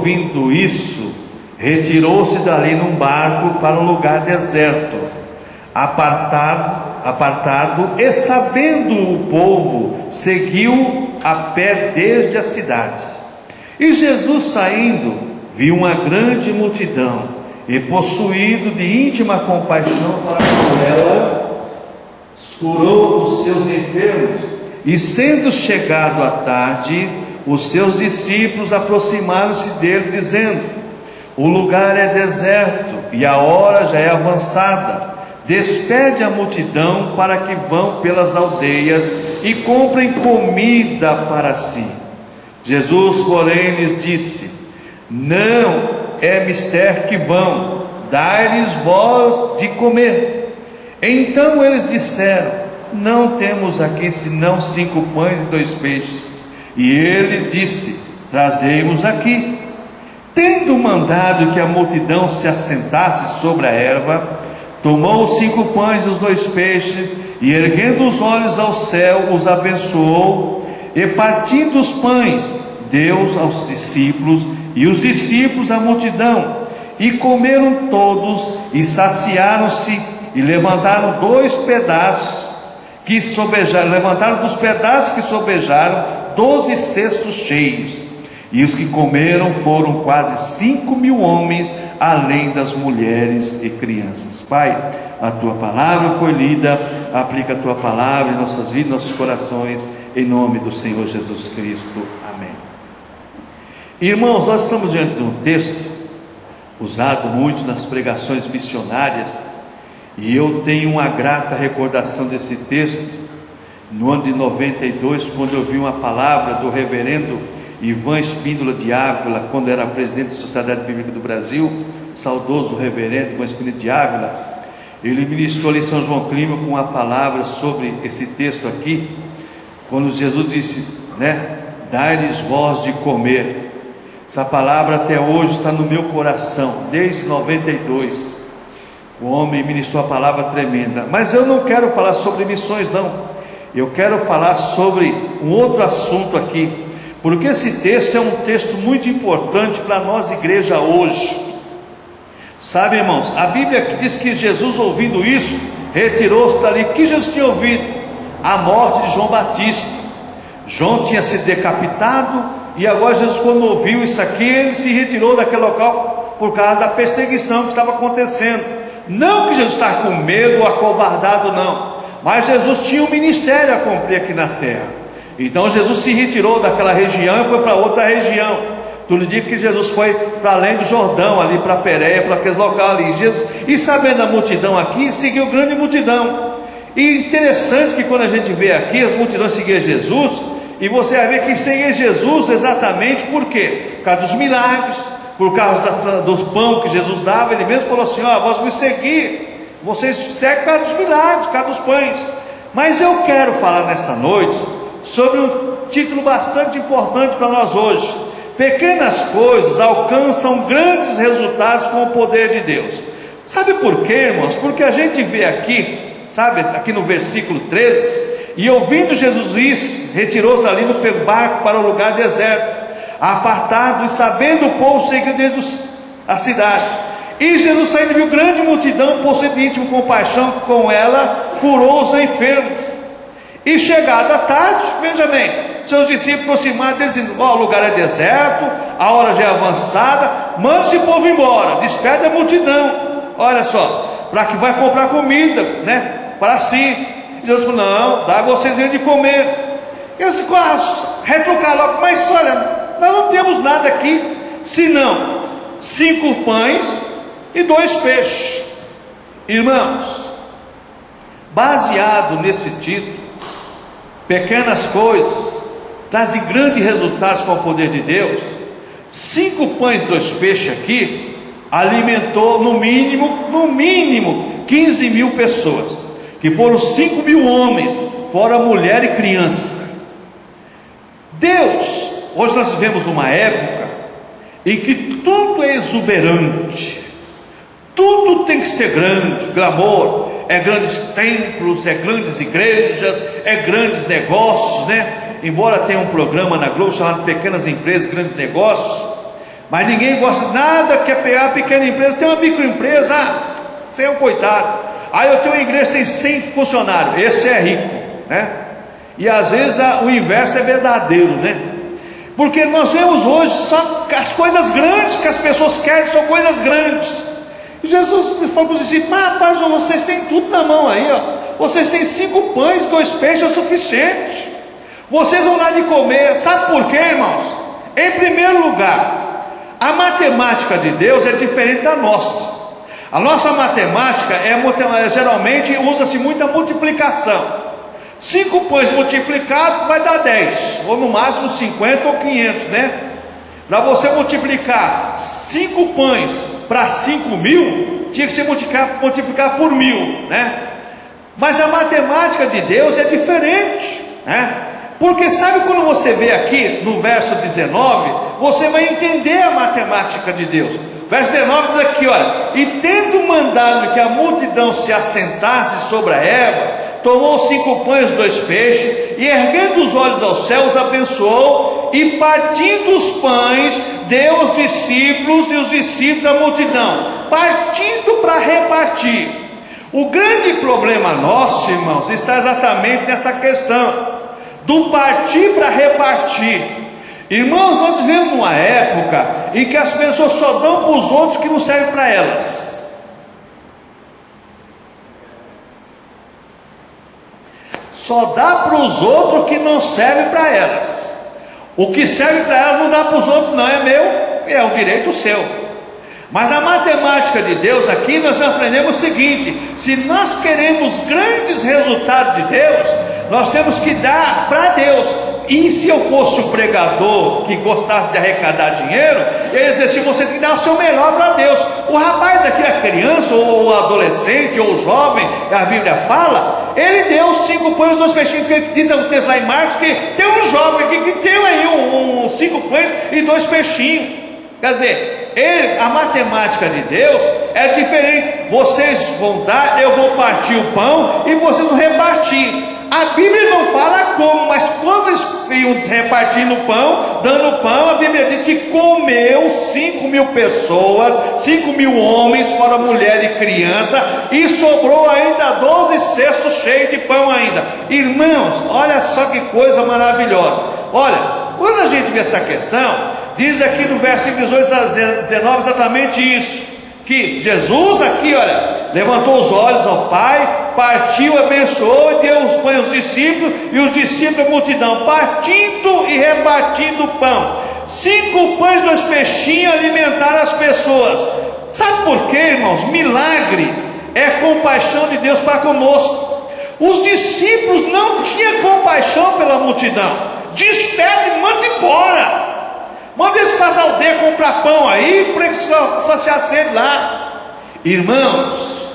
ouvindo isso, retirou-se dali num barco para um lugar deserto, apartado, e sabendo o povo, seguiu a pé desde a cidade. E Jesus, saindo, viu uma grande multidão, e possuído de íntima compaixão para com ela, curou os seus enfermos. E sendo chegado a tarde, os seus discípulos aproximaram-se dele, dizendo: o lugar é deserto e a hora já é avançada. Despede a multidão para que vão pelas aldeias e comprem comida para si. Jesus, porém, lhes disse: não é mister que vão, dai-lhes vós de comer. Então eles disseram: não temos aqui senão 5 pães e 2 peixes. E ele disse: trazei-os aqui. Tendo mandado que a multidão se assentasse sobre a erva, tomou os 5 pães e os 2 peixes, e erguendo os olhos ao céu, os abençoou, e partindo os pães, deu aos discípulos, e os discípulos à multidão. E comeram todos, e saciaram-se, e levantaram 2 pedaços que sobejaram, levantaram dos pedaços que sobejaram 12 cestos cheios. E os que comeram foram quase 5.000 homens, além das mulheres e crianças. Pai, a tua palavra foi lida, aplica a tua palavra em nossas vidas, nossos corações, em nome do Senhor Jesus Cristo. Amém. Irmãos, nós estamos diante de um texto usado muito nas pregações missionárias, e eu tenho uma grata recordação desse texto. No ano de 92, quando eu vi uma palavra do reverendo Ivan Espíndola de Ávila, quando era presidente da Sociedade Bíblica do Brasil, saudoso reverendo Ivan Espíndola de Ávila, ele ministrou ali em São João Clima com uma palavra sobre esse texto aqui, quando Jesus disse, dai-lhes vós de comer. Essa palavra até hoje está no meu coração, desde 92, o homem ministrou a palavra tremenda. Mas eu não quero falar sobre missões não, eu quero falar sobre um outro assunto aqui, porque esse texto é um texto muito importante para nós igreja hoje. Sabe, irmãos, a Bíblia diz que Jesus, ouvindo isso, retirou-se dali. O que Jesus tinha ouvido? A morte de João Batista. João tinha sido decapitado, e agora Jesus, quando ouviu isso aqui, ele se retirou daquele local por causa da perseguição que estava acontecendo. Não que Jesus estava com medo ou acovardado, não, mas Jesus tinha um ministério a cumprir aqui na terra. Então Jesus se retirou daquela região e foi para outra região. Tudo dia que Jesus foi para além do Jordão, ali para Pérea, para aqueles locais ali. Jesus, e sabendo a multidão aqui, seguiu grande multidão. E interessante que quando a gente vê aqui, as multidões seguiam Jesus, e você vai ver que seguia Jesus exatamente por quê? Por causa dos milagres, por causa dos pão que Jesus dava. Ele mesmo falou assim: vós me seguir, vocês seguem por causa dos milagres, por causa dos pães. Mas eu quero falar nessa noite sobre um título bastante importante para nós hoje: pequenas coisas alcançam grandes resultados com o poder de Deus. Sabe por quê, irmãos? Porque a gente vê aqui, sabe, aqui no versículo 13, e ouvindo Jesus isso, retirou-se dali no barco para o lugar deserto, apartado, e sabendo o povo, seguiu desde a cidade. E Jesus, saindo, viu grande multidão, possuído de íntima compaixão com ela, curou os enfermos. E chegado a tarde, veja bem, seus discípulos aproximaram, dizendo: o lugar é deserto, a hora já é avançada, manda esse povo embora, despede a multidão, olha só, para que vai comprar comida, para si. Jesus falou: não, dá vocês de comer. Eles retrucaram logo: mas olha, nós não temos nada aqui, senão 5 pães e 2 peixes. Irmãos, baseado nesse título, pequenas coisas trazem grandes resultados com o poder de Deus. 5 pães e 2 peixes aqui alimentou no mínimo 15.000 pessoas, que foram 5.000 homens, fora mulher e criança. Deus, hoje nós vivemos numa época em que tudo é exuberante, tudo tem que ser grande, glamour, é grandes templos, é grandes igrejas, é grandes negócios, Embora tenha um programa na Globo chamado Pequenas Empresas, Grandes Negócios, Mas ninguém gosta nada, quer pegar a pequena empresa. Tem uma microempresa, você é um coitado. Aí eu tenho uma igreja que tem 100 funcionários, esse é rico, né? E às vezes o inverso é verdadeiro, né? Porque nós vemos hoje só as coisas grandes que as pessoas querem, são coisas grandes. E Jesus falou para os discípulos: rapaz, vocês têm tudo na mão aí, ó. Vocês têm 5 pães e 2 peixes, é suficiente. Vocês vão dar de comer. Sabe por quê, irmãos? Em primeiro lugar, a matemática de Deus é diferente da nossa. A nossa matemática geralmente usa-se muita multiplicação. 5 pães multiplicados vai dar 10, ou no máximo 50 ou 500, né? Para você multiplicar 5 pães para 5.000, tinha que ser multiplicar por 1.000, né? Mas a matemática de Deus é diferente, né? Porque sabe quando você vê aqui no verso 19, você vai entender a matemática de Deus. Verso 19 diz aqui, olha: e tendo mandado que a multidão se assentasse sobre a erva, tomou 5 pães e 2 peixes, e erguendo os olhos aos céus, abençoou, e partindo os pães, deu aos discípulos, e os discípulos à multidão, partindo para repartir. O grande problema nosso, irmãos, está exatamente nessa questão do partir para repartir. Irmãos, nós vivemos numa época em que as pessoas só dão para os outros que não servem para elas. Só dá para os outros que não servem para elas. O que serve para elas não dá para os outros, não, é meu, é o direito seu. Mas a matemática de Deus aqui nós aprendemos o seguinte: se nós queremos grandes resultados de Deus, nós temos que dar para Deus. E se eu fosse o pregador que gostasse de arrecadar dinheiro, ele dizia assim: você tem que dar o seu melhor para Deus. O rapaz aqui, a criança, ou o adolescente, ou o jovem, a Bíblia fala, ele deu 5 pães e 2 peixinhos, porque diz um texto lá em Marcos que tem um jovem aqui que tem aí 5 pães e 2 peixinhos. Quer dizer, a matemática de Deus é diferente. Vocês vão dar, eu vou partir o pão e vocês vão repartir. A Bíblia não fala como, mas quando eles iam repartindo o pão, dando pão, a Bíblia diz que comeu 5.000 pessoas, 5.000 homens, fora mulher e criança, e sobrou ainda 12 cestos cheios de pão ainda. Irmãos, olha só que coisa maravilhosa. Olha, quando a gente vê essa questão, diz aqui no versículo 18 a 19 exatamente isso, que Jesus aqui, olha, levantou os olhos ao Pai, partiu, abençoou e deu os pães aos discípulos, e os discípulos a multidão, partindo e repartindo o pão. 5 pães e 2 peixinhos alimentaram as pessoas. Sabe por quê, irmãos? Milagres é compaixão de Deus para conosco. Os discípulos não tinham compaixão pela multidão. Despede, manda embora. Manda eles para as aldeias comprar pão aí, para eles saciar sede lá. Irmãos,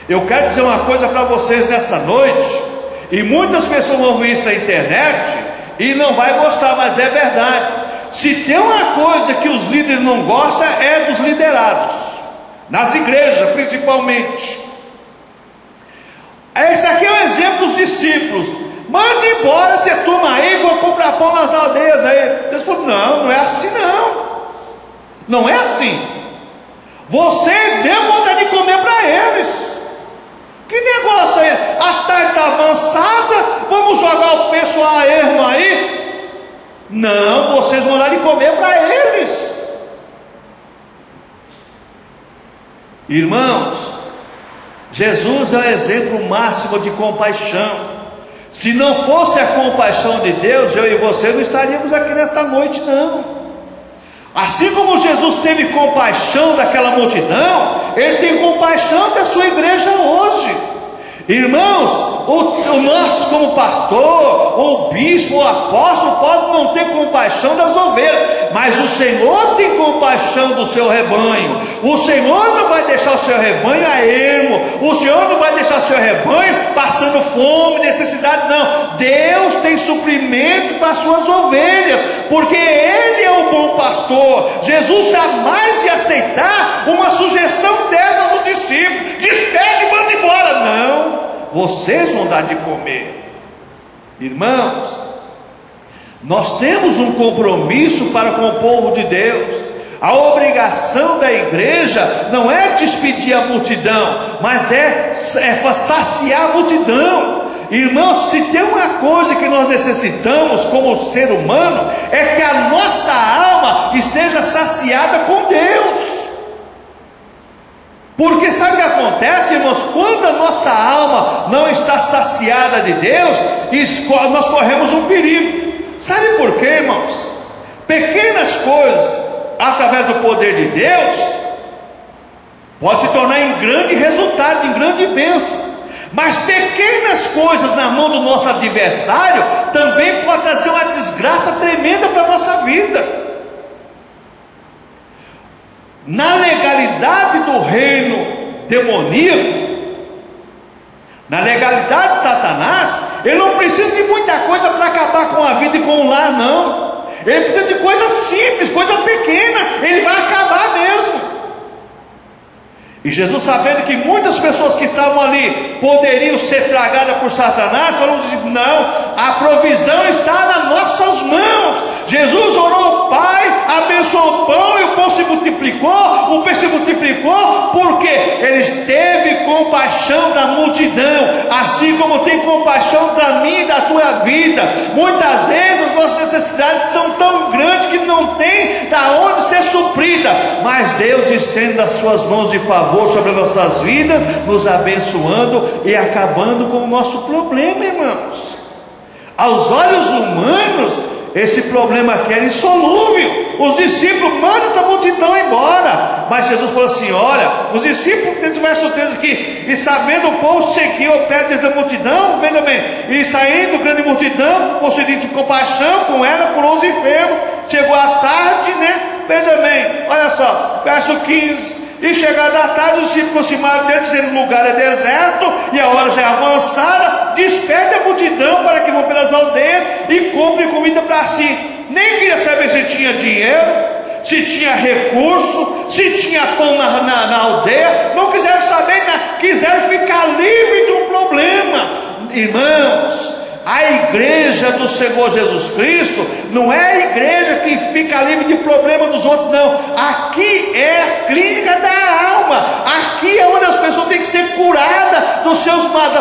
eu quero dizer uma coisa para vocês nessa noite, e muitas pessoas vão ver isso na internet e não vai gostar, mas é verdade. Se tem uma coisa que os líderes não gostam, é dos liderados, nas igrejas principalmente. Esse aqui é um exemplo dos discípulos. Manda embora essa turma aí, vou comprar pão nas aldeias aí. Deus falou: não, não é assim não. Não é assim. Vocês dêem vontade de comer para eles. Que negócio aí? A tarde está avançada, vamos jogar o pessoal a ermo aí? Não, vocês vão dar de comer para eles. Irmãos, Jesus é o exemplo máximo de compaixão. Se não fosse a compaixão de Deus, eu e você não estaríamos aqui nesta noite, não. Assim como Jesus teve compaixão daquela multidão, Ele tem compaixão da sua igreja hoje. Irmãos, nós como pastor, ou bispo, ou apóstolo, pode não ter compaixão das ovelhas, mas o Senhor tem compaixão do seu rebanho. O Senhor não vai deixar o seu rebanho a ermo, o Senhor não vai deixar o seu rebanho passando fome, necessidade, não. Deus tem suprimento para as suas ovelhas, porque Ele é o bom pastor. Jesus jamais ia aceitar uma sugestão dessas dos discípulos: despede e manda embora. Não, vocês vão dar de comer. Irmãos, nós temos um compromisso para com o povo de Deus. A obrigação da igreja não é despedir a multidão, mas é saciar a multidão. Irmãos, se tem uma coisa que nós necessitamos como ser humano, é que a nossa alma esteja saciada com Deus. Porque sabe o que acontece, irmãos? Quando a nossa alma não está saciada de Deus, nós corremos um perigo. Sabe por quê, irmãos? Pequenas coisas, através do poder de Deus, pode se tornar em grande resultado, em grande bênção. Mas pequenas coisas na mão do nosso adversário também pode trazer uma desgraça tremenda para a nossa vida. Na legalidade do reino demoníaco, na legalidade de Satanás, ele não precisa de muita coisa para acabar com a vida e com o lar, não. Ele precisa de coisa simples, coisa pequena, ele vai acabar mesmo. E Jesus, sabendo que muitas pessoas que estavam ali poderiam ser tragadas por Satanás, falou assim: não, a provisão está nas nossas mãos. Jesus orou ao Pai, abençoou o pão e o pão se multiplicou. O pão se multiplicou porque ele teve compaixão da multidão, assim como tem compaixão da minha e da tua vida. Muitas vezes as nossas necessidades são tão grandes que não tem da onde ser suprida, mas Deus estende as suas mãos de favor sobre as nossas vidas, nos abençoando e acabando com o nosso problema, irmãos. Aos olhos humanos, esse problema aqui era insolúvel. Os discípulos mandam essa multidão embora, mas Jesus falou assim: olha, os discípulos, nesse verso 13 aqui, e sabendo o povo seguiu ao pé da multidão, veja bem, e saindo grande multidão, possuindo de compaixão com ela por 11 enfermos. Chegou a tarde, né? Veja bem, olha só, verso 15: e chegada a tarde, os discípulos aproximaram dele, dizendo: o lugar é deserto e a hora já é avançada, desperte a multidão para que vão pelas aldeias e comprem comida para si. Nem queria saber se tinha dinheiro, se tinha recurso, se tinha pão na aldeia. Não quiseram saber, quiseram ficar livre de um problema. Irmãos, a igreja do Senhor Jesus Cristo não é a igreja que fica livre de problema dos outros, não. Aqui é a clínica da alma. Aqui é onde as pessoas têm que ser curadas das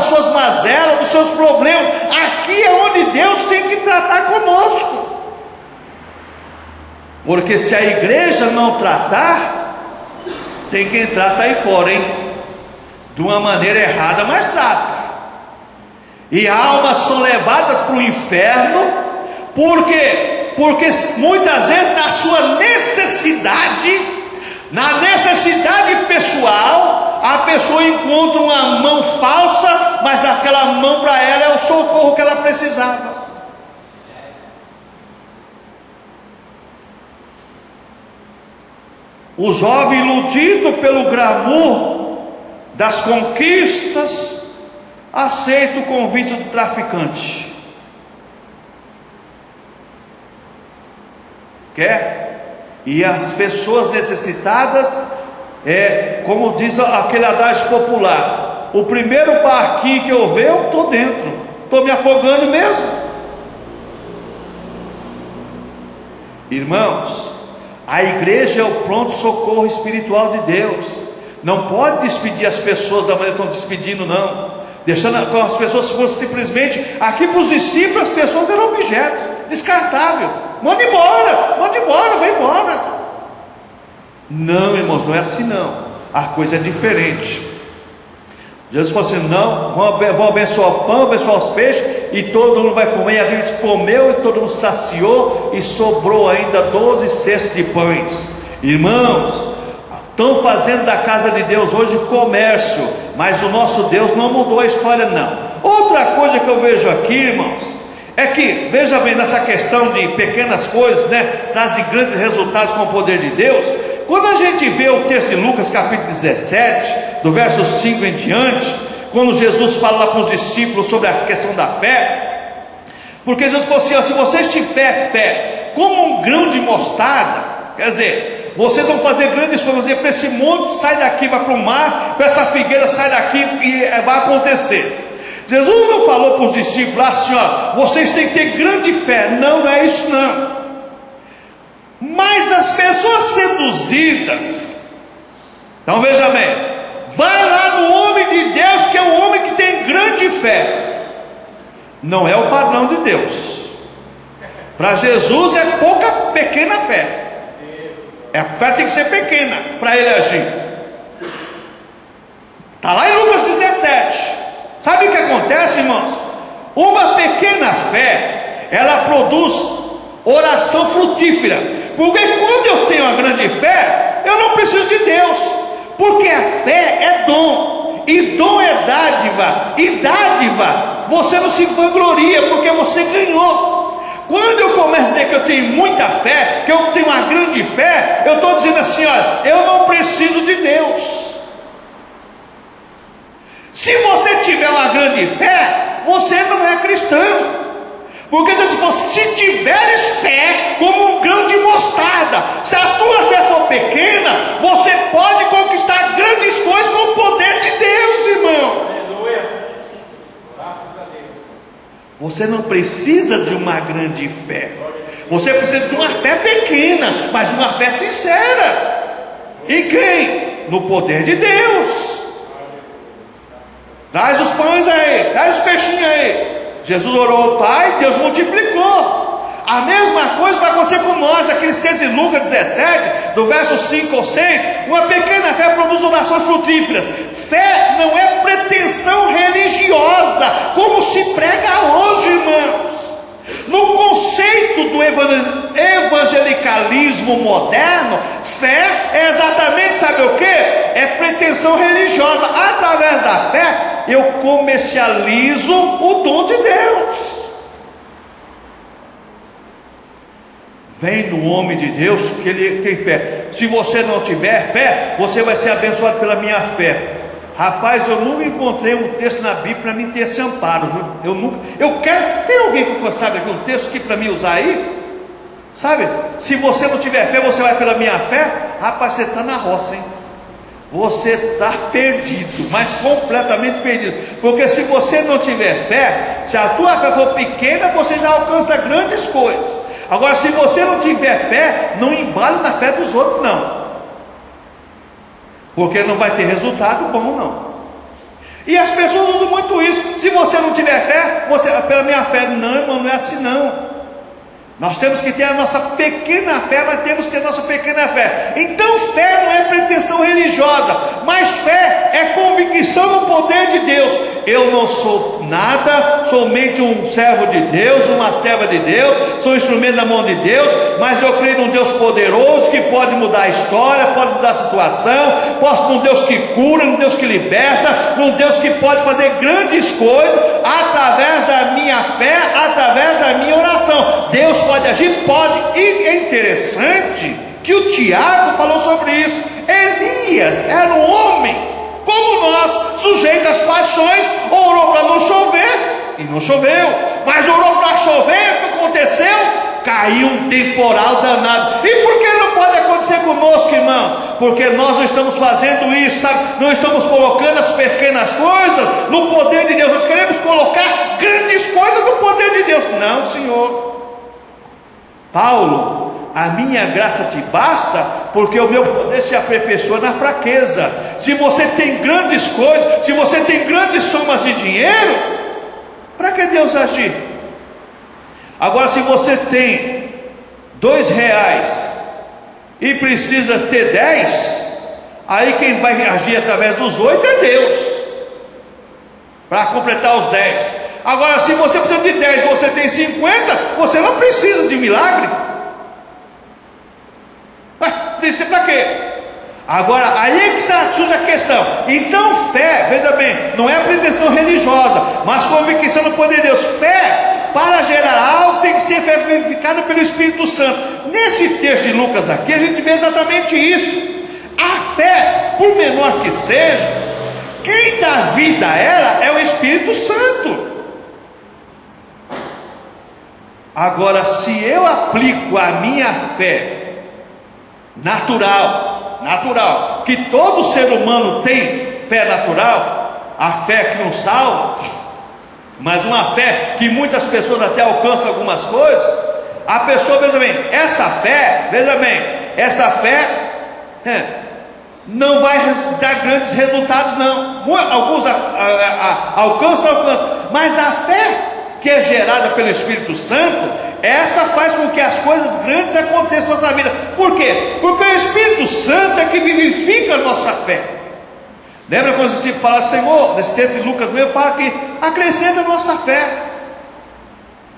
suas mazelas, dos seus problemas. Aqui é onde Deus tem que tratar conosco. Porque se a igreja não tratar, tem que entrar, tá aí fora, hein? De uma maneira errada, mas trata. E almas são levadas para o inferno, porque muitas vezes na necessidade pessoal, a pessoa encontra uma mão falsa, mas aquela mão para ela é o socorro que ela precisava. O jovem, iludido pelo glamour das conquistas, aceita o convite do traficante. Quer? E as pessoas necessitadas, como diz aquele adágio popular: o primeiro barquinho que eu ver, eu estou dentro, estou me afogando mesmo. Irmãos, a igreja é o pronto-socorro espiritual de Deus. Não pode despedir as pessoas da maneira que estão despedindo, não. Deixando que as pessoas fossem simplesmente, aqui para os discípulos, as pessoas eram objetos, descartável. Manda embora, vai embora. Não, irmãos, não é assim não. A coisa é diferente. Jesus falou assim: não, vão abençoar o pão, abençoar os peixes, e todo mundo vai comer. E a Bíblia diz: comeu e todo mundo saciou, e sobrou ainda 12 cestos de pães. Irmãos, estão fazendo da casa de Deus hoje comércio, mas o nosso Deus não mudou a história, não. Outra coisa que eu vejo aqui, irmãos, é que, veja bem, nessa questão de pequenas coisas, né, trazem grandes resultados com o poder de Deus. Quando a gente vê o texto de Lucas capítulo 17, do verso 5 em diante, quando Jesus fala lá para os discípulos sobre a questão da fé, porque Jesus falou assim: ó, se vocês tiverem fé como um grão de mostarda, quer dizer, vocês vão fazer grandes coisas, vão dizer para esse monte: sai daqui, vai para o mar, para essa figueira, sai daqui, e vai acontecer. Jesus não falou para os discípulos assim: ó, vocês têm que ter grande fé. Não, não é isso não. Mas as pessoas seduzidas, então veja bem, vai lá no homem de Deus, que é um homem que tem grande fé. Não é o padrão de Deus. Para Jesus é pequena fé. A fé tem que ser pequena para ele agir. Está lá em Lucas 17. Sabe o que acontece, irmãos? Uma pequena fé, ela produz oração frutífera. Porque quando eu tenho uma grande fé, eu não preciso de Deus. Porque a fé é dom, e dom é dádiva, e dádiva você não se vangloria, porque você ganhou. Quando eu começo a dizer que eu tenho muita fé, que eu tenho uma grande fé, eu estou dizendo assim: olha, eu não preciso de Deus. Se você tiver uma grande fé, você não é cristão. Porque se tiveres fé como um grão de mostarda, se a tua fé for pequena, você pode conquistar grandes coisas com o poder de Deus, irmão. Aleluia. Você não precisa de uma grande fé. Você precisa de uma fé pequena, mas de uma fé sincera. Em quem? No poder de Deus. Traz os pães aí, traz os peixinhos aí. Jesus orou ao Pai, Deus multiplicou. A mesma coisa vai acontecer com nós. Aqueles textos de Lucas 17, do verso 5 ou 6. Uma pequena fé produz orações frutíferas. Fé não é pretensão religiosa, como se prega hoje, irmãos. No conceito do evangelicalismo moderno, fé é exatamente, sabe o que? É pretensão religiosa. Através da fé, eu comercializo o dom de Deus. Vem no homem de Deus que ele tem fé. Se você não tiver fé, você vai ser abençoado pela minha fé. Rapaz, eu nunca encontrei um texto na Bíblia para mim ter esse amparo, viu? Eu quero. Tem alguém que sabe aqui um texto aqui para mim usar aí? Sabe? Se você não tiver fé, você vai pela minha fé. Rapaz, você está na roça, hein? Você está perdido, mas completamente perdido. Porque se você não tiver fé, se a tua fé for pequena, você já alcança grandes coisas. Agora, se você não tiver fé, não embale na fé dos outros, não. Porque não vai ter resultado bom, não. E as pessoas usam muito isso. Se você não tiver fé, você, pela minha fé, não, irmão, não é assim não. Nós temos que ter a nossa pequena fé, mas temos que ter a nossa pequena fé. Então fé não é pretensão religiosa, mas fé é convicção no poder de Deus. Eu não sou nada, somente um servo de Deus, uma serva de Deus, sou um instrumento na mão de Deus, mas eu creio num Deus poderoso que pode mudar a história, pode mudar a situação, posso num Deus que cura, num Deus que liberta, num Deus que pode fazer grandes coisas através da minha fé, através da minha oração. Deus pode agir? Pode. E é interessante que o Tiago falou sobre isso. Elias era um homem como nós, sujeito às paixões, orou para não chover e não choveu, mas orou para chover. O que aconteceu? Caiu um temporal danado. E por que não pode acontecer conosco, irmãos? Porque nós não estamos fazendo isso, sabe? Não estamos colocando as pequenas coisas no poder de Deus. Nós queremos colocar grandes coisas no poder de Deus. Não, Senhor. Paulo, a minha graça te basta, porque o meu poder se aperfeiçoa na fraqueza. Se você tem grandes coisas, se você tem grandes somas de dinheiro, para que Deus agir? Agora, se você tem R$2 e precisa ter 10, aí quem vai agir através dos 8 é Deus, para completar os 10. Agora, se você precisa de 10 e você tem 50, você não precisa de milagre. Precisa para quê? Agora, aí é que surge a questão. Então, fé, veja bem, não é pretensão religiosa, mas convicção no poder de Deus. Fé, para gerar algo, tem que ser fé vivificada pelo Espírito Santo. Nesse texto de Lucas aqui, a gente vê exatamente isso. A fé, por menor que seja, quem dá vida a ela é o Espírito Santo. Agora, se eu aplico a minha fé natural, que todo ser humano tem fé natural, a fé que não salva, mas uma fé que muitas pessoas até alcançam algumas coisas, A pessoa, veja bem, essa fé não vai dar grandes resultados, não. Alguns alcançam, mas a fé que é gerada pelo Espírito Santo, essa faz com que as coisas grandes aconteçam na nossa vida. Por quê? Porque o Espírito Santo é que vivifica a nossa fé. Lembra quando os discípulos falaram, Senhor, nesse texto de Lucas mesmo, fala que acrescenta a nossa fé.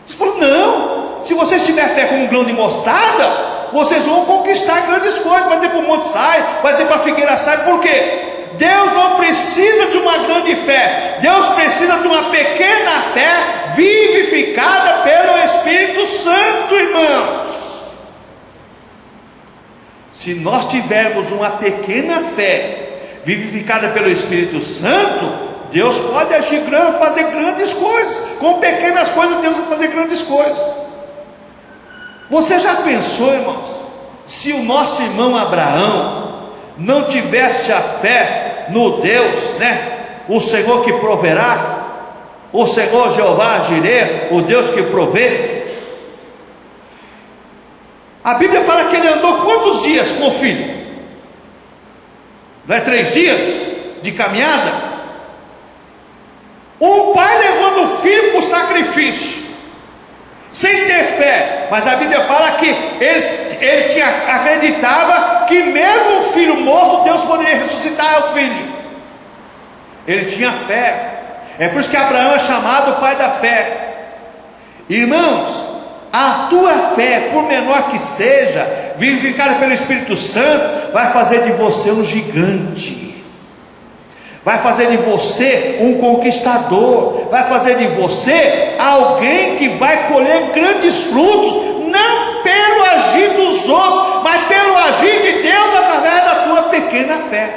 Eles falaram, não, se vocês tiverem fé como um grão de mostarda, vocês vão conquistar grandes coisas. Vai dizer para o monte sai, vai dizer para a figueira sai. Por quê? Deus não precisa de uma grande fé, Deus precisa de uma pequena fé vivificada pelo Espírito Santo, irmãos. Se nós tivermos uma pequena fé vivificada pelo Espírito Santo, Deus pode agir grande, fazer grandes coisas. Com pequenas coisas Deus vai fazer grandes coisas. Você já pensou, irmãos, se o nosso irmão Abraão não tivesse a fé no Deus, o Senhor que proverá, o Senhor Jeová Jireh, o Deus que provê? A Bíblia fala que ele andou quantos dias com o filho? Não é 3 dias de caminhada? Um pai levando o filho para o sacrifício, sem ter fé, mas a Bíblia fala que ele acreditava que mesmo o filho morto, Deus poderia ressuscitar o filho. Ele tinha fé. É por isso que Abraão é chamado o pai da fé. Irmãos, a tua fé, por menor que seja, vivificada pelo Espírito Santo, vai fazer de você um gigante, vai fazer de você um conquistador, vai fazer de você alguém que vai colher grandes frutos, não pelo agir dos outros, mas pelo agir de Deus através da tua pequena fé.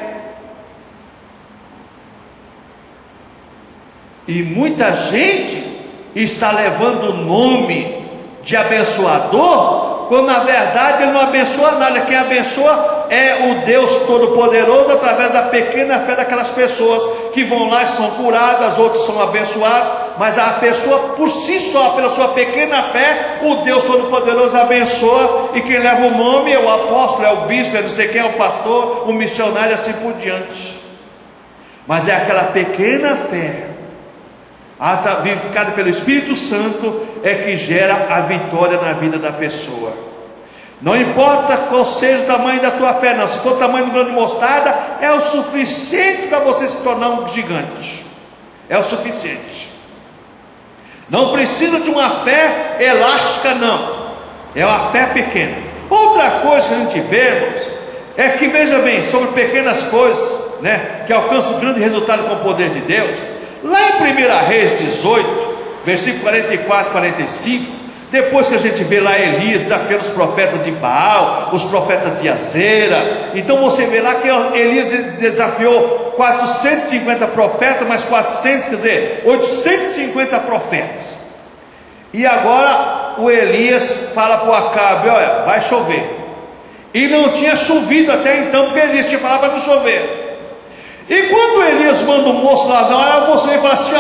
E muita gente está levando o nome de abençoador, quando na verdade ele não abençoa nada. Quem abençoa é o Deus Todo-Poderoso, através da pequena fé daquelas pessoas que vão lá e são curadas, outros são abençoados, mas a pessoa por si só, pela sua pequena fé, o Deus Todo-Poderoso abençoa, e quem leva o nome é o apóstolo, é o bispo, é não sei quem, é o pastor, o missionário e assim por diante. Mas é aquela pequena fé vivificada pelo Espírito Santo é que gera a vitória na vida da pessoa. Não importa qual seja o tamanho da tua fé, não. Se for o tamanho do grão de mostarda, é o suficiente para você se tornar um gigante. É o suficiente. Não precisa de uma fé elástica, não. É uma fé pequena. Outra coisa que a gente vê, irmãos, é que, veja bem, sobre pequenas coisas, que alcançam grande resultado com o poder de Deus. Lá em 1 Reis 18, versículo 44 e 45, depois que a gente vê lá Elias desafiando os profetas de Baal, os profetas de Azera, então você vê lá que Elias desafiou 450 profetas, mais 400, quer dizer, 850 profetas. E agora o Elias fala para o Acabe, olha, vai chover. E não tinha chovido até então, porque Elias tinha falado para não chover. E quando Elias manda o moço lá, o moço vem e fala assim,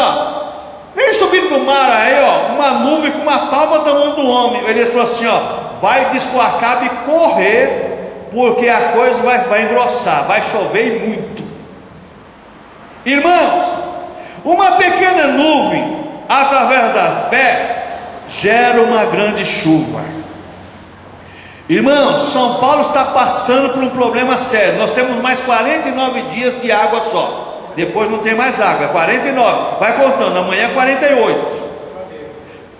vem subir do mar aí, uma nuvem com uma palma do tamanho do homem. Elias falou assim, vai, diz para o Acabe correr, porque a coisa vai engrossar, vai chover e muito. Irmãos, uma pequena nuvem, através da fé, gera uma grande chuva. Irmãos, São Paulo está passando por um problema sério. Nós temos mais 49 dias de água só. Depois não tem mais água, 49. Vai contando, amanhã é 48.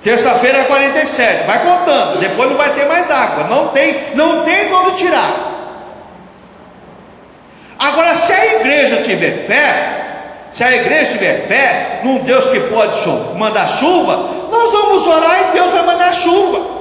Terça-feira é 47. Vai contando, depois não vai ter mais água. Não tem onde tirar. Agora, se a igreja tiver fé, num Deus que pode mandar chuva, nós vamos orar e Deus vai mandar chuva.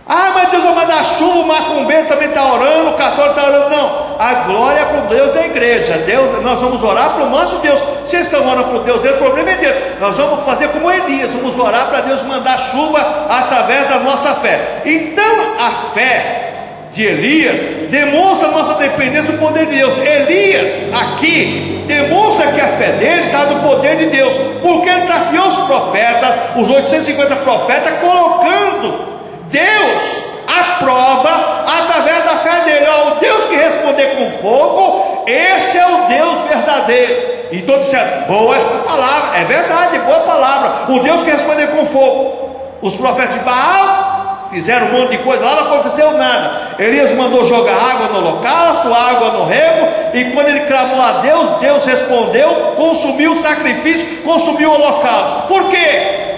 Mas Deus vai mandar chuva, o macumbeiro também está orando, o católico está orando. Não, a glória é para o Deus da igreja. Nós vamos orar para o nosso Deus. Vocês estão orando para o Deus, o problema é Deus. Nós vamos fazer como Elias, vamos orar para Deus mandar chuva através da nossa fé. Então a fé de Elias demonstra a nossa dependência do poder de Deus. Elias aqui demonstra que a fé dele está no poder de Deus, porque ele desafiou os profetas, os 850 profetas, colocando Deus à prova através da fé dele. O Deus que responder com fogo, esse é o Deus verdadeiro. E todos disseram: boa essa palavra, é verdade, boa palavra. O Deus que responder com fogo. Os profetas de Baal fizeram um monte de coisa lá, não aconteceu nada. Elias mandou jogar água no holocausto, água no remo, e quando ele clamou a Deus, Deus respondeu, consumiu o sacrifício, consumiu o holocausto. Por quê?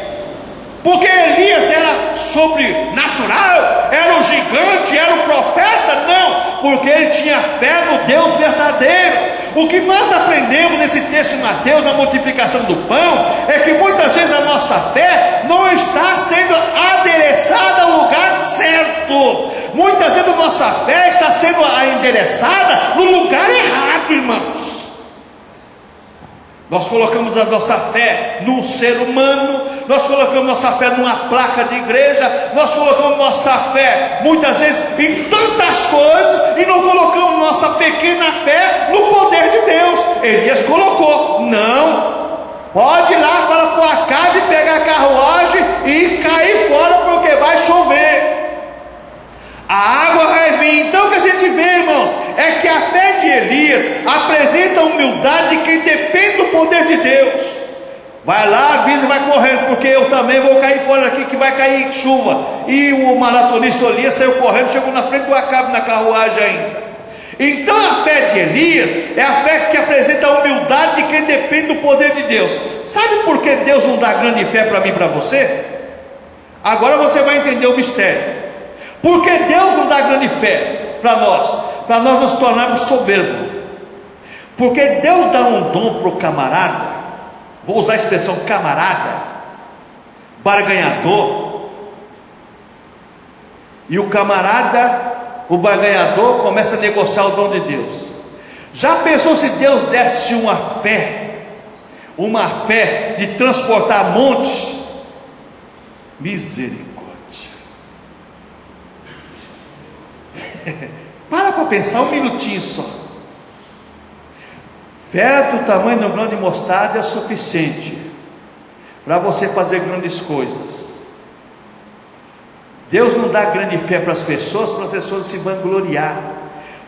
Porque Elias era sobrenatural, era o gigante, era o profeta? Não, porque ele tinha fé no Deus verdadeiro. O que nós aprendemos nesse texto de Mateus, na multiplicação do pão, é que muitas vezes a nossa fé não está sendo adereçada ao lugar certo. Muitas vezes a nossa fé está sendo endereçada no lugar errado, irmãos. Nós colocamos a nossa fé num ser humano, nós colocamos nossa fé numa placa de igreja, nós colocamos nossa fé muitas vezes em tantas coisas e não colocamos nossa pequena fé no poder de Deus. Elias colocou: não, pode ir lá para o Acabe pegar a carruagem e cair fora, porque vai chover, a água vai vir. Então o que a gente vê, irmãos, é que a fé de Elias apresenta a humildade de quem depende do poder de Deus. Vai lá, avisa e vai correndo, porque eu também vou cair fora aqui, que vai cair chuva. E o maratonista Elias saiu correndo, chegou na frente do Acabe na carruagem ainda. Então a fé de Elias é a fé que apresenta a humildade de quem depende do poder de Deus. Sabe por que Deus não dá grande fé para mim e para você? Agora você vai entender o mistério. Porque Deus não dá grande fé para nós nos tornarmos soberbos. Porque Deus dá um dom para o camarada, vou usar a expressão camarada, barganhador, e o camarada, o barganhador, começa a negociar o dom de Deus. Já pensou se Deus desse uma fé de transportar montes? Misericórdia. Para pensar um minutinho só. Fé do tamanho de um grão de mostarda é o suficiente para você fazer grandes coisas. Deus não dá grande fé para as pessoas se vangloriar,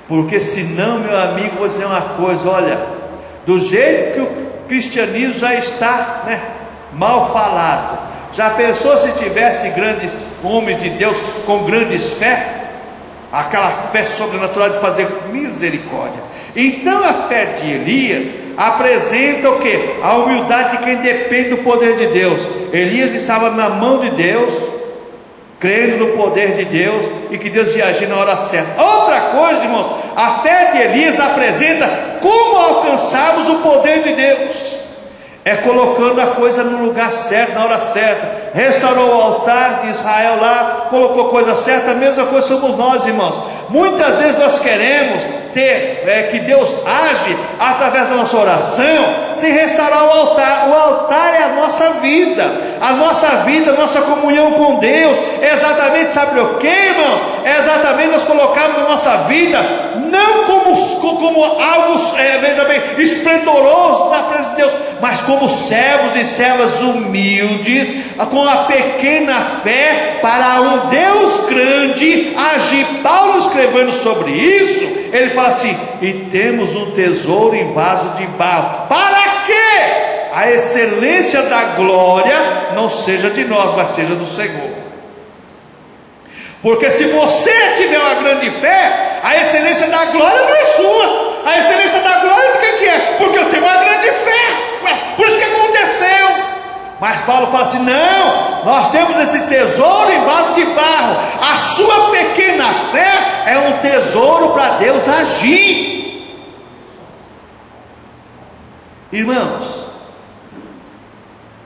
porque senão, meu amigo, vou dizer uma coisa: olha, do jeito que o cristianismo já está, mal falado, já pensou se tivesse grandes homens de Deus com grandes fé? Aquela fé sobrenatural de fazer misericórdia. Então a fé de Elias apresenta o que? A humildade de quem depende do poder de Deus. Elias estava na mão de Deus, crendo no poder de Deus e que Deus ia agir na hora certa. Outra coisa, irmãos, a fé de Elias apresenta como alcançarmos o poder de Deus. É colocando a coisa no lugar certo, na hora certa. Restaurou o altar de Israel lá, colocou a coisa certa. A mesma coisa somos nós, irmãos. Muitas vezes nós queremos ter que Deus age através da nossa oração, sem restaurar o altar. O altar é a nossa vida, a nossa comunhão com Deus. É exatamente, sabe o que, irmãos? É exatamente nós colocarmos a nossa vida não como algo, veja bem, esplendoroso na presença de Deus, mas como servos e servas humildes, com a pequena fé para um Deus grande agir. Paulo escrevendo sobre isso, ele fala assim: e temos um tesouro em vaso de barro, para que a excelência da glória não seja de nós, mas seja do Senhor. Porque se você tiver uma grande fé, a excelência da glória não é sua. A excelência da glória de quem é? Porque eu tenho uma grande fé. Por isso que aconteceu. Mas Paulo fala assim: não, nós temos esse tesouro em vaso de barro. A sua pequena fé é um tesouro para Deus agir. Irmãos,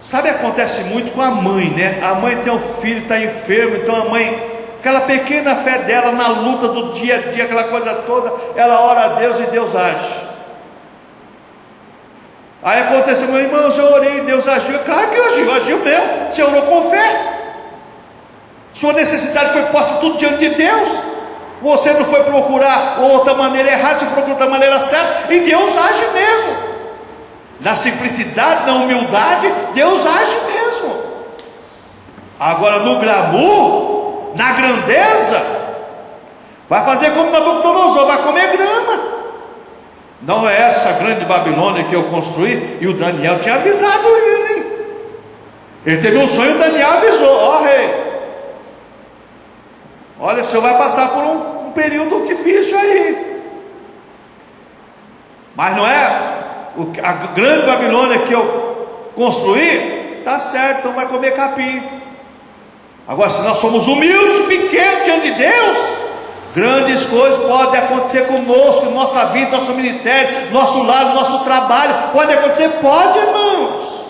sabe, acontece muito com a mãe, A mãe tem um filho, está enfermo, então a mãe, aquela pequena fé dela na luta do dia a dia, aquela coisa toda, ela ora a Deus e Deus age. Aí aconteceu: meu irmão, eu orei, Deus agiu. Claro que agiu mesmo. Você orou com fé, sua necessidade foi posta tudo diante de Deus. Você não foi procurar outra maneira errada, você procurou da maneira certa, e Deus age mesmo. Na simplicidade, na humildade, Deus age mesmo. Agora no glamour, na grandeza, vai fazer como Nabucodonosor, vai comer grama. Não é essa grande Babilônia que eu construí. E o Daniel tinha avisado ele, hein? Ele teve um sonho, o Daniel avisou: ó rei, olha, o senhor vai passar por um período difícil aí. Mas não é a grande Babilônia que eu construí, tá certo, então vai comer capim. Agora, se nós somos humildes, pequenos diante de Deus, grandes coisas podem acontecer conosco, nossa vida, nosso ministério, nosso lar, nosso trabalho. Pode acontecer? Pode, irmãos,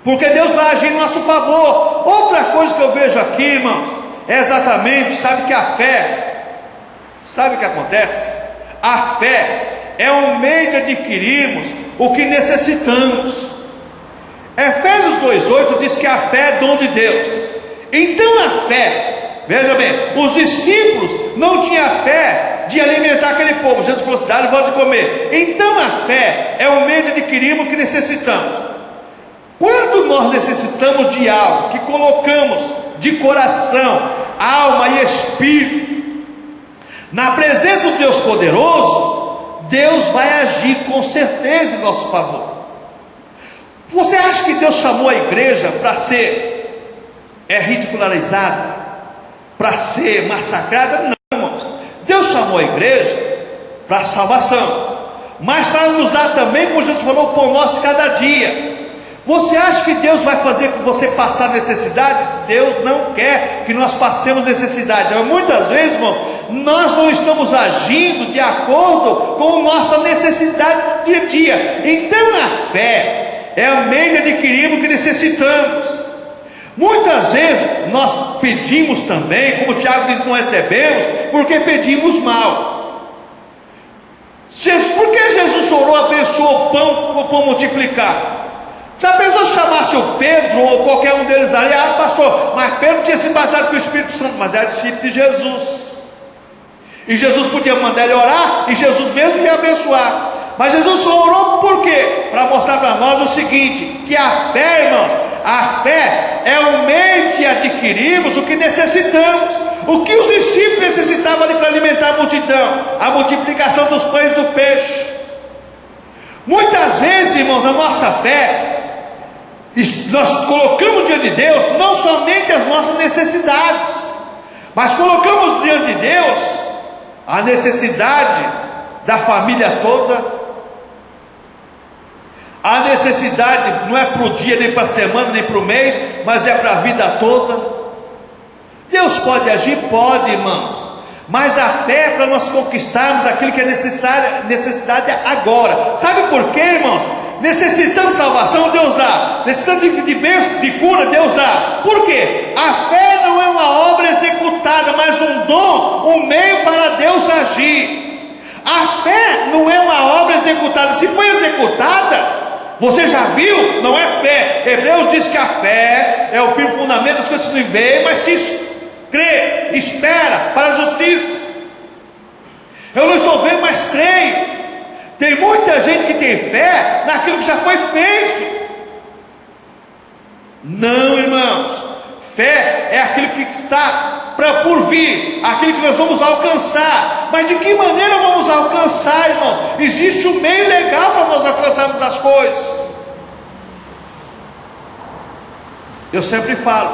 porque Deus vai agir em nosso favor. Outra coisa que eu vejo aqui, irmãos, é exatamente, sabe que a fé, sabe o que acontece? A fé é um meio de adquirirmos o que necessitamos. Efésios 2,8 diz que a fé é dom de Deus. Então a fé, veja bem, os discípulos não tinham fé de alimentar aquele povo. Jesus falou assim: dá-lhe voz de comer. Então a fé é um meio de adquirirmos o que necessitamos. Quando nós necessitamos de algo que colocamos de coração, alma e espírito na presença do Deus poderoso, Deus vai agir com certeza em nosso favor. Você acha que Deus chamou a igreja para ser ridicularizada, para ser massacrada? Não, irmãos. Deus chamou a igreja para salvação, mas para nos dar também, como Jesus falou, o pão nosso de cada dia. Você acha que Deus vai fazer com você passar necessidade? Deus não quer que nós passemos necessidade. Mas muitas vezes, irmão, nós não estamos agindo de acordo com nossa necessidade do dia a dia. Então a fé é o meio de adquirirmos o que necessitamos. Muitas vezes nós pedimos também, como o Tiago diz, não recebemos, porque pedimos mal. Por que Jesus orou, abençoou o pão multiplicar? Se a pessoa chamasse o Pedro ou qualquer um deles ali: ah, pastor, mas Pedro tinha se batizado com o Espírito Santo, mas era discípulo de Jesus, e Jesus podia mandar ele orar, e Jesus mesmo ia abençoar. Mas Jesus só orou por quê? Para mostrar para nós o seguinte: que a fé, irmãos, a fé é o meio de adquirirmos o que necessitamos. O que os discípulos necessitavam ali para alimentar a multidão? A multiplicação dos pães e do peixe. Muitas vezes, irmãos, a nossa fé, nós colocamos diante de Deus não somente as nossas necessidades, mas colocamos diante de Deus a necessidade da família toda. A necessidade não é para o dia, nem para a semana, nem para o mês, mas é para a vida toda. Deus pode agir? Pode, irmãos, mas a fé é para nós conquistarmos aquilo que é necessidade agora. Sabe por quê, irmãos? Necessitamos de salvação, Deus dá. Necessitamos de bênção, de cura, Deus dá. Por quê? A fé não é uma obra executada, mas um dom, um meio para Deus agir. A fé não é uma obra executada. Se foi executada, você já viu? Não é fé. Hebreus diz que a fé é o firme fundamento das coisas que se não veem, mas se crê, espera para a justiça. Eu não estou vendo, mas creio. Tem muita gente que tem fé naquilo que já foi feito. Não, irmãos. Fé é aquilo que está por vir, aquilo que nós vamos alcançar. Mas de que maneira vamos alcançar, irmãos? Existe um meio legal para nós alcançarmos as coisas. Eu sempre falo: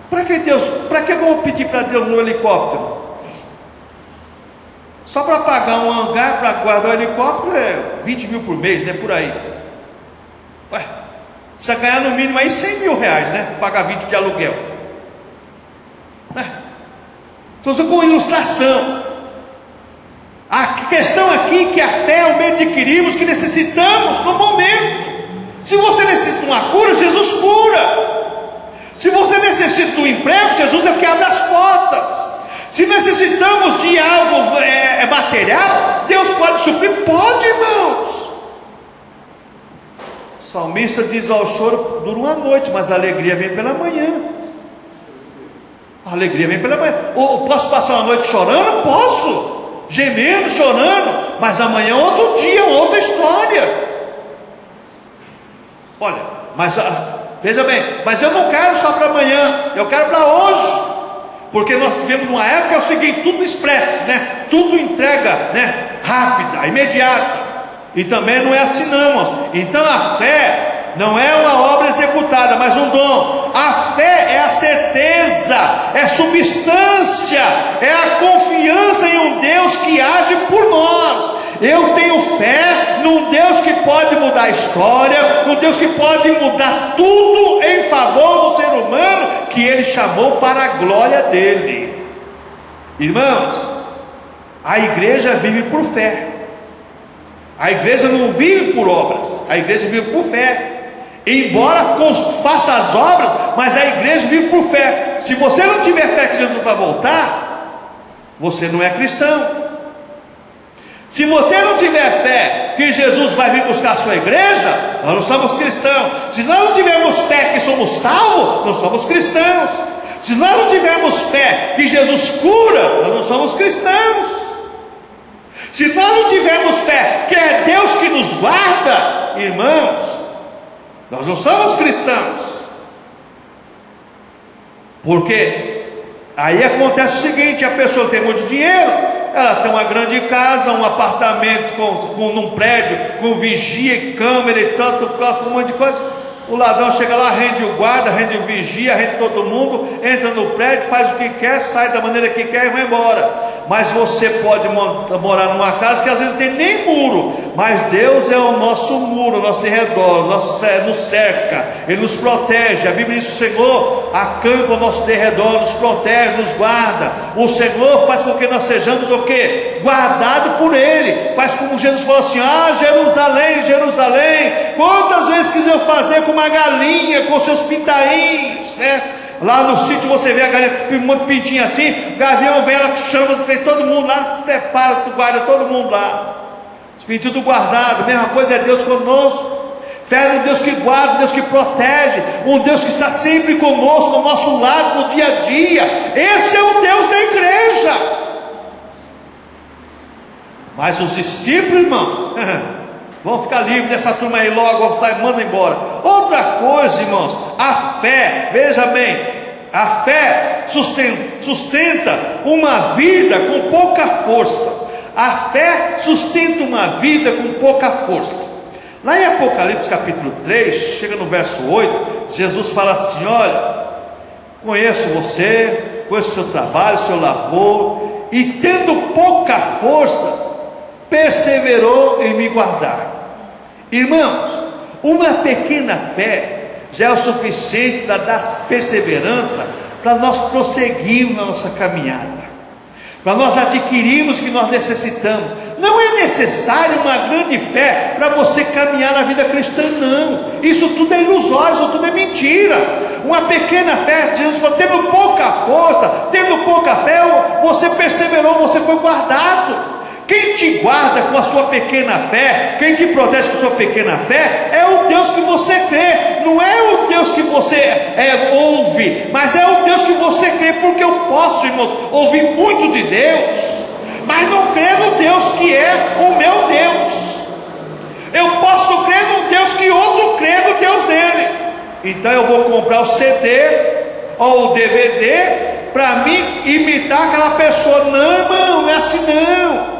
para que eu vou pedir para Deus no helicóptero? Só para pagar um hangar para guardar o helicóptero é 20 mil por mês, né? Por aí. Ué, precisa ganhar no mínimo aí 100 mil reais, né? Pagar 20 de aluguel. Estou usando como ilustração. A questão aqui é que a fé é o meio de adquirirmos que necessitamos no momento. Se você necessita de uma cura, Jesus cura. Se você necessita de um emprego, Jesus é o que abre as portas. Se necessitamos de algo material, Deus pode suprir? Pode, irmãos. O salmista diz: ó, o choro dura uma noite, mas a alegria vem pela manhã. A alegria vem pela manhã. Ou posso passar uma noite chorando? Posso, gemendo, chorando, mas amanhã é outro dia, outra história. Olha, mas veja bem, mas eu não quero só para amanhã, eu quero para hoje, porque nós vivemos numa época, é o seguinte, tudo expresso, né? Tudo entrega, né? Rápida, imediata, e também não é assim não, irmãos. Então a fé não é uma obra executada, mas um dom. A fé é a certeza, é substância, é a confiança em um Deus que age por nós. Eu tenho fé num Deus que pode mudar a história, num Deus que pode mudar tudo em favor do ser humano, que Ele chamou para a glória dEle. Irmãos, a igreja vive por fé. A igreja não vive por obras, a igreja vive por fé. Embora faça as obras, mas a igreja vive por fé. Se você não tiver fé que Jesus vai voltar, você não é cristão. Se você não tiver fé que Jesus vai vir buscar a sua igreja, nós não somos cristãos. Se nós não tivermos fé que somos salvos, nós somos cristãos. Se nós não tivermos fé que Jesus cura, nós não somos cristãos. Se nós não tivermos fé que é Deus que nos guarda, irmãos, nós não somos cristãos. Porque aí acontece o seguinte: a pessoa tem muito dinheiro, ela tem uma grande casa, um apartamento num prédio, com vigia, câmera e tanto, um monte de coisa. O ladrão chega lá, rende o guarda, rende o vigia, rende todo mundo, entra no prédio, faz o que quer, sai da maneira que quer e vai embora. Mas você pode morar numa casa que às vezes não tem nem muro, mas Deus é o nosso muro, o nosso derredor, nos cerca, Ele nos protege. A Bíblia diz que o Senhor acampa o nosso derredor, nos protege, nos guarda. O Senhor faz com que nós sejamos o quê? Guardados por Ele. Faz como Jesus falou assim: ah, Jerusalém, Jerusalém, quantas vezes quiser fazer com uma galinha, com seus pintainhos, né? Lá no sítio você vê a galinha com um monte de pintinho assim, o gavião vem, ela chama, tem todo mundo lá, se prepara, tu guarda todo mundo lá, os pintinhos tudo guardado. A mesma coisa é Deus conosco. Fé é um Deus que guarda, um Deus que protege, um Deus que está sempre conosco, ao nosso lado, no dia a dia. Esse é o Deus da igreja. Mas os discípulos, irmãos, vão ficar livres dessa turma aí logo, manda embora. Outra coisa, irmãos, a fé, veja bem, a fé sustenta uma vida com pouca força. A fé sustenta uma vida com pouca força. Lá em Apocalipse capítulo 3, chega no verso 8, Jesus fala assim: olha, conheço você, conheço o seu trabalho, o seu labor, e tendo pouca força, perseverou em me guardar. Irmãos, uma pequena fé já é o suficiente para dar perseverança, para nós prosseguirmos na nossa caminhada, para nós adquirirmos o que nós necessitamos. Não é necessário uma grande fé para você caminhar na vida cristã, não. Isso tudo é ilusório, isso tudo é mentira. Uma pequena fé, Jesus falou, tendo pouca força, tendo pouca fé, você perseverou, você foi guardado. Quem te guarda com a sua pequena fé, quem te protege com a sua pequena fé, é o Deus que você crê. Não é o Deus que você ouve, mas é o Deus que você crê. Porque eu posso, irmãos, ouvir muito de Deus, mas não crer no Deus que é o meu Deus. Eu posso crer no Deus que outro crê no Deus dele. Então eu vou comprar o CD ou o DVD para mim imitar aquela pessoa. Não, irmão, não é assim não.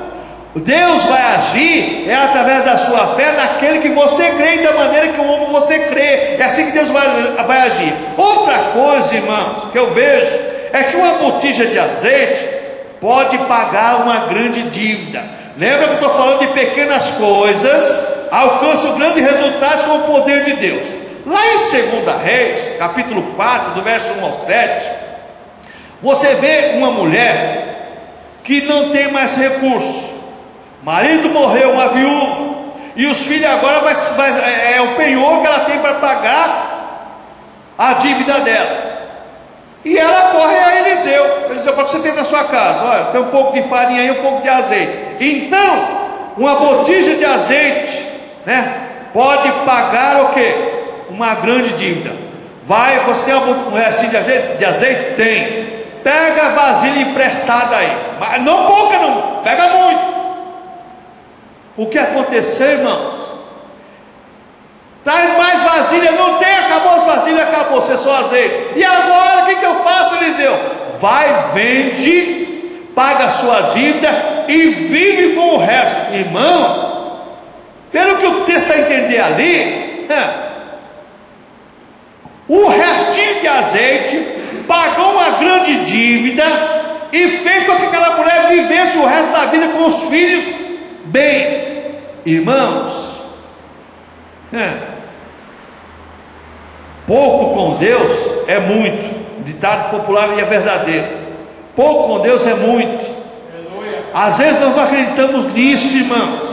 Deus vai agir através da sua fé naquele que você crê e da maneira que você crê. É assim que Deus vai agir. Outra coisa, irmãos, que eu vejo é que uma botija de azeite pode pagar uma grande dívida. Lembra que eu estou falando de pequenas coisas alcançam grandes resultados com o poder de Deus. Lá em 2 Reis, capítulo 4, do verso 1 ao 7, você vê uma mulher que não tem mais recurso. Marido morreu, uma viúva, e os filhos agora é o penhor que ela tem para pagar a dívida dela. E ela corre a Eliseu. Eliseu, para que você tem na sua casa? Olha, tem um pouco de farinha e um pouco de azeite. Então, uma botija de azeite, né, pode pagar o quê? Uma grande dívida. Vai, você tem um restinho de azeite? Tem. pega vasilha emprestada aí, mas não pouca não, pega muito. O que aconteceu, irmãos? Traz mais vasilha, não tem, acabou as vasilhas, acabou, você só azeite. E agora o que eu faço, Eliseu? Vai, vende, paga a sua dívida e vive com o resto. Irmão, pelo que o texto está a entender ali, o restinho de azeite pagou uma grande dívida e fez com que aquela mulher vivesse o resto da vida com os filhos bem. Irmãos, pouco com Deus é muito. Ditado popular e é verdadeiro. Pouco com Deus é muito. Às vezes nós não acreditamos nisso, irmãos.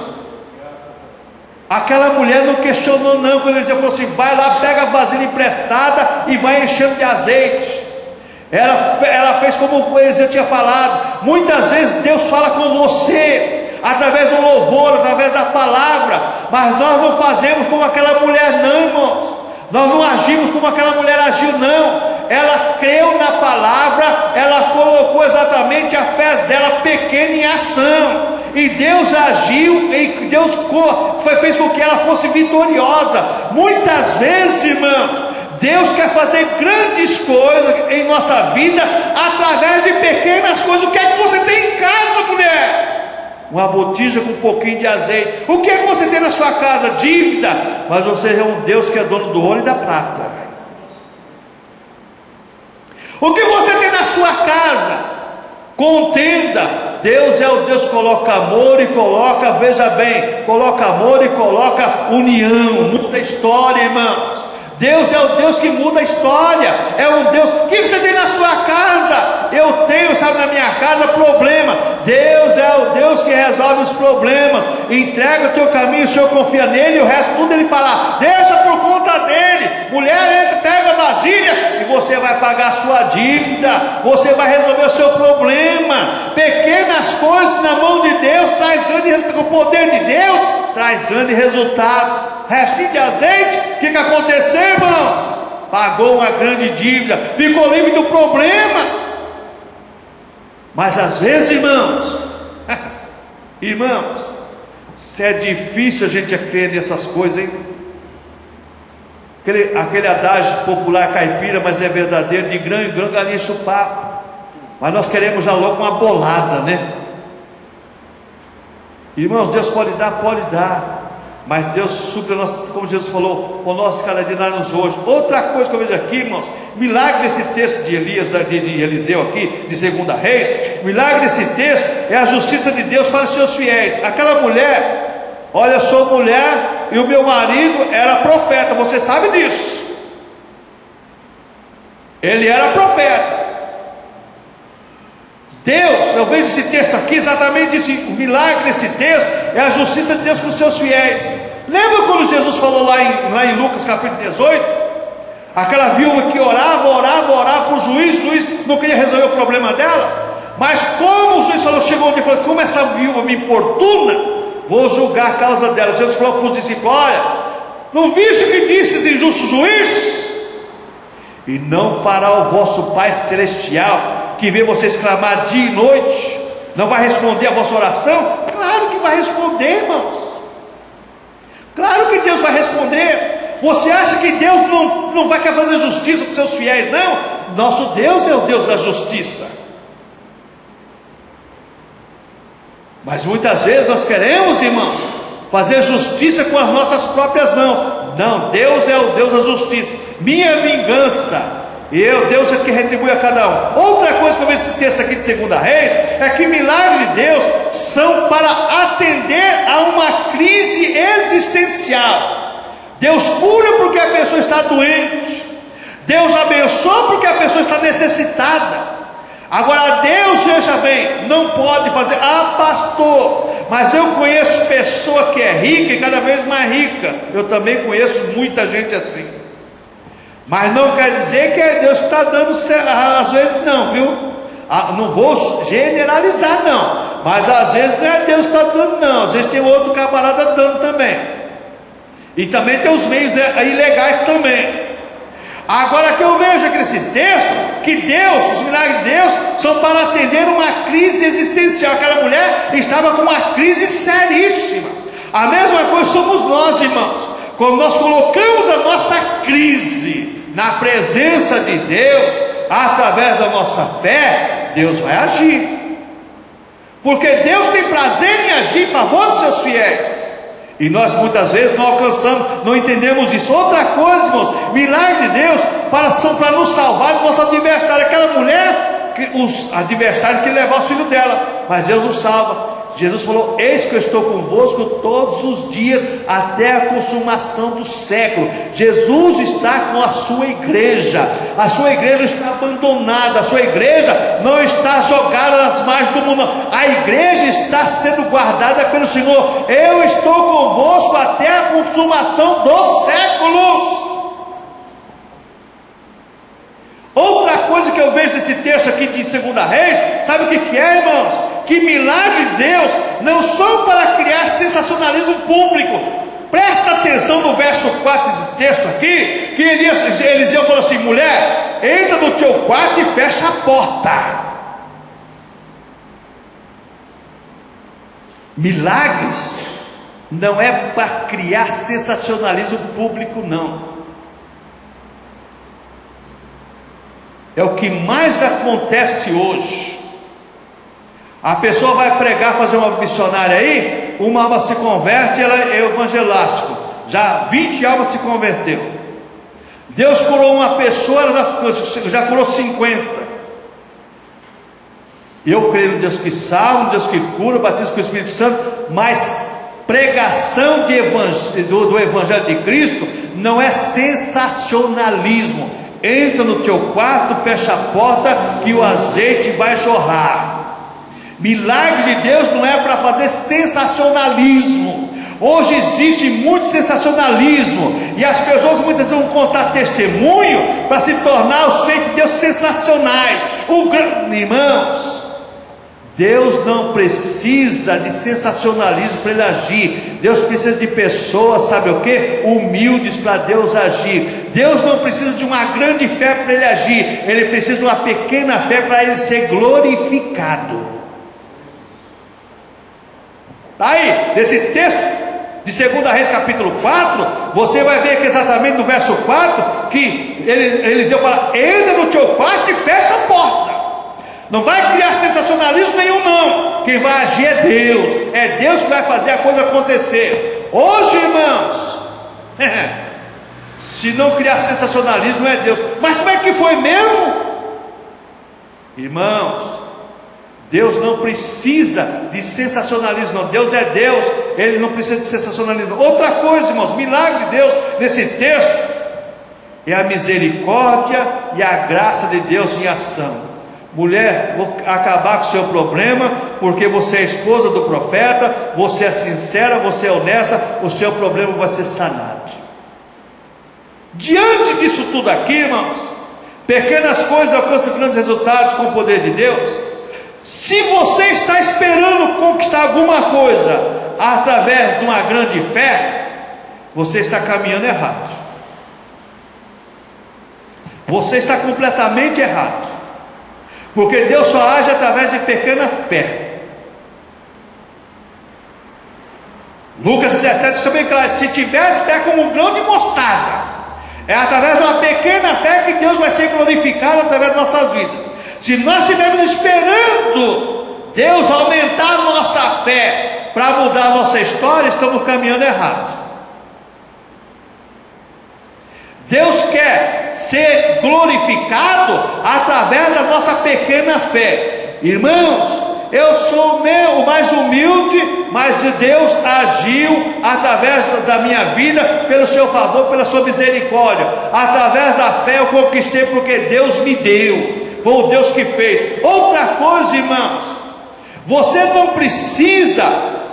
Aquela mulher não questionou não, quando ele falou assim: vai lá, pega a vasilha emprestada e vai enchendo de azeite. Ela fez como o Eliseu tinha falado. Muitas vezes Deus fala com você através do louvor, através da palavra, mas nós não fazemos como aquela mulher não, irmãos. Nós não agimos como aquela mulher agiu, não. Ela creu na palavra, ela colocou exatamente a fé dela pequena em ação, e Deus agiu, e Deus fez com que ela fosse vitoriosa. Muitas vezes, irmãos, Deus quer fazer grandes coisas em nossa vida através de pequenas coisas. O que é que você tem em casa, mulher? Uma botija com um pouquinho de azeite. O que é que você tem na sua casa? Dívida. Mas você é um Deus que é dono do ouro e da prata. O que você tem na sua casa? Contenda. Deus é o Deus que coloca amor e coloca, veja bem, coloca amor e coloca união. Muda a história, irmãos. Deus é o Deus que muda a história. É um Deus. O que você tem na sua casa? Eu tenho, sabe, na minha casa problema. Deus é o Deus que resolve os problemas. Entrega o teu caminho, o Senhor confia nele, e o resto tudo ele fala, deixa por conta dele. Mulher, entra, pega a vasilha e você vai pagar a sua dívida. Você vai resolver o seu problema. Pequenas coisas na mão de Deus traz grande resultado. O poder de Deus traz grande resultado. Restinho de azeite, o que aconteceu, irmãos? Pagou uma grande dívida, ficou livre do problema. Mas às vezes, irmãos, se é difícil a gente crer nessas coisas, hein? Aquele adágio popular caipira, mas é verdadeiro, de grão em grão galinha enche o papo. Mas nós queremos já logo uma bolada, né? Irmãos, Deus pode dar, mas Deus supre, como Jesus falou, o nosso cada dia dá-nos hoje. Outra coisa que eu vejo aqui, irmãos, milagre desse texto de Eliseu aqui, de 2 Reis, milagre desse texto é a justiça de Deus para os seus fiéis. Aquela mulher, olha, eu sou mulher e o meu marido era profeta, você sabe disso. Ele era profeta. Deus, eu vejo esse texto aqui, exatamente isso. O milagre desse texto é a justiça de Deus para os seus fiéis. Lembra quando Jesus falou lá em Lucas capítulo 18? Aquela viúva que orava para o juiz não queria resolver o problema dela. Mas como o juiz chegou e falou, como essa viúva me importuna, vou julgar a causa dela. Jesus falou para os discípulos, olha, não viste o que disses, injusto juiz? E não fará o vosso Pai Celestial, que vê vocês clamar dia e noite, não vai responder a vossa oração? Claro que vai responder, irmãos. Claro que Deus vai responder. Você acha que Deus não vai querer fazer justiça para os seus fiéis? Não, nosso Deus é o Deus da justiça. Mas muitas vezes nós queremos, irmãos, fazer justiça com as nossas próprias mãos. Não, Deus é o Deus da justiça. Minha vingança, Deus é que retribui a cada um. Outra coisa que eu vejo esse texto aqui de 2 Reis é que milagres de Deus são para atender a uma crise existencial. Deus cura porque a pessoa está doente. Deus abençoa porque a pessoa está necessitada. Agora Deus, veja bem, não pode fazer, pastor, mas eu conheço pessoa que é rica e cada vez mais rica. Eu também conheço muita gente assim. Mas não quer dizer que é Deus que está dando, às vezes não, viu? Não vou generalizar não, mas às vezes não é Deus que está dando não, às vezes tem outro camarada dando também. E também tem os meios ilegais também. Agora que eu vejo aqui nesse texto, que Deus, os milagres de Deus, são para atender uma crise existencial. Aquela mulher estava com uma crise seríssima. A mesma coisa somos nós, irmãos. Quando nós colocamos a nossa crise na presença de Deus, através da nossa fé, Deus vai agir. Porque Deus tem prazer em agir em favor dos seus fiéis. E nós muitas vezes não alcançamos, não entendemos isso. Outra coisa, irmãos, milagre de Deus são para nos salvar do nosso adversário. Aquela mulher, os adversários que levaram o filho dela, mas Deus nos salva. Jesus falou: eis que eu estou convosco todos os dias, até a consumação do século. Jesus está com a sua igreja. A sua igreja está abandonada. A sua igreja não está jogada nas margens do mundo, não. A igreja está sendo guardada pelo Senhor. Eu estou convosco até a consumação dos séculos. Outra coisa que eu vejo nesse texto aqui de 2 Reis, sabe o que é, irmãos? Que milagres de Deus não são para criar sensacionalismo público. Presta atenção no verso 4 desse texto aqui, que Eliseu falou assim: mulher, entra no teu quarto e fecha a porta. Milagres não é para criar sensacionalismo público, não. É o que mais acontece hoje. A pessoa vai pregar, fazer uma missionária aí, uma alma se converte, ela é evangelástico. Já 20 almas se converteu. Deus curou uma pessoa, ela já curou 50. Eu creio no Deus que salva, no Deus que cura, batiza com o Espírito Santo, mas pregação do Evangelho de Cristo não é sensacionalismo. Entra no teu quarto, fecha a porta, que o azeite vai jorrar. Milagre de Deus não é para fazer sensacionalismo. Hoje existe muito sensacionalismo, e as pessoas muitas vezes vão contar testemunho para se tornar os feitos de Deus sensacionais. Irmãos, Deus não precisa de sensacionalismo para Ele agir. Deus precisa de pessoas, sabe o que? Humildes para Deus agir. Deus não precisa de uma grande fé para Ele agir. Ele precisa de uma pequena fé para Ele ser glorificado. Está aí, nesse texto de 2 Reis capítulo 4, você vai ver que exatamente no verso 4, que Eliseu fala: entra no teu quarto e fecha a porta. Não vai criar sensacionalismo nenhum, não. Quem vai agir é Deus. É Deus que vai fazer a coisa acontecer. Hoje, irmãos, se não criar sensacionalismo, não é Deus. Mas como é que foi mesmo? Irmãos, Deus não precisa de sensacionalismo, não. Deus é Deus, Ele não precisa de sensacionalismo. Outra coisa, irmãos, milagre de Deus nesse texto é a misericórdia e a graça de Deus em ação. Mulher, vou acabar com o seu problema, porque você é esposa do profeta, você é sincera, você é honesta, o seu problema vai ser sanado. Diante disso tudo aqui, irmãos, pequenas coisas alcançam grandes resultados com o poder de Deus. Se você está esperando conquistar alguma coisa através de uma grande fé, você está caminhando errado. Você está completamente errado. Porque Deus só age através de pequena fé. Lucas 17 deixa bem claro: se tivesse fé como um grão de mostarda, é através de uma pequena fé que Deus vai ser glorificado através de nossas vidas. Se nós estivermos esperando Deus aumentar a nossa fé para mudar a nossa história, estamos caminhando errado. Deus quer ser glorificado através da nossa pequena fé. Irmãos, eu sou o mais humilde, mas Deus agiu através da minha vida, pelo seu favor, pela sua misericórdia. Através da fé eu conquistei, porque Deus me deu, foi o Deus que fez. Outra coisa, irmãos, você não precisa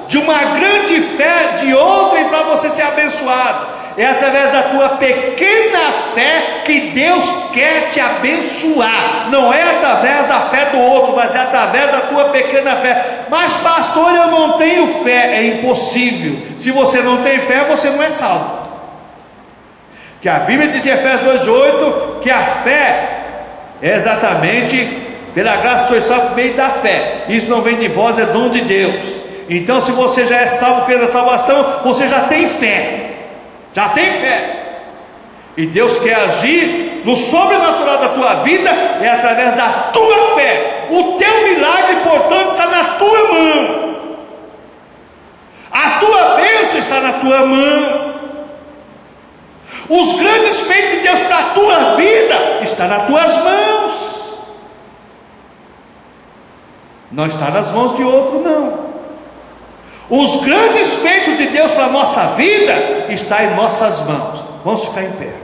de uma grande fé de outrem para você ser abençoado. É através da tua pequena fé que Deus quer te abençoar. Não é através da fé do outro, mas é através da tua pequena fé. Mas pastor, eu não tenho fé. É impossível. Se você não tem fé, você não é salvo. Que a Bíblia diz em Efésios 2:8 que a fé é exatamente pela graça sois salvos por meio da fé. Isso não vem de vós, é dom de Deus. Então, se você já é salvo pela salvação, você já tem fé. Já tem fé. E Deus quer agir no sobrenatural da tua vida, é através da tua fé. O teu milagre, portanto, está na tua mão. A tua bênção está na tua mão. Os grandes feitos de Deus para a tua vida está nas tuas mãos. Não está nas mãos de outro, não. Os grandes feitos de Deus para a nossa vida está em nossas mãos. Vamos ficar em pé.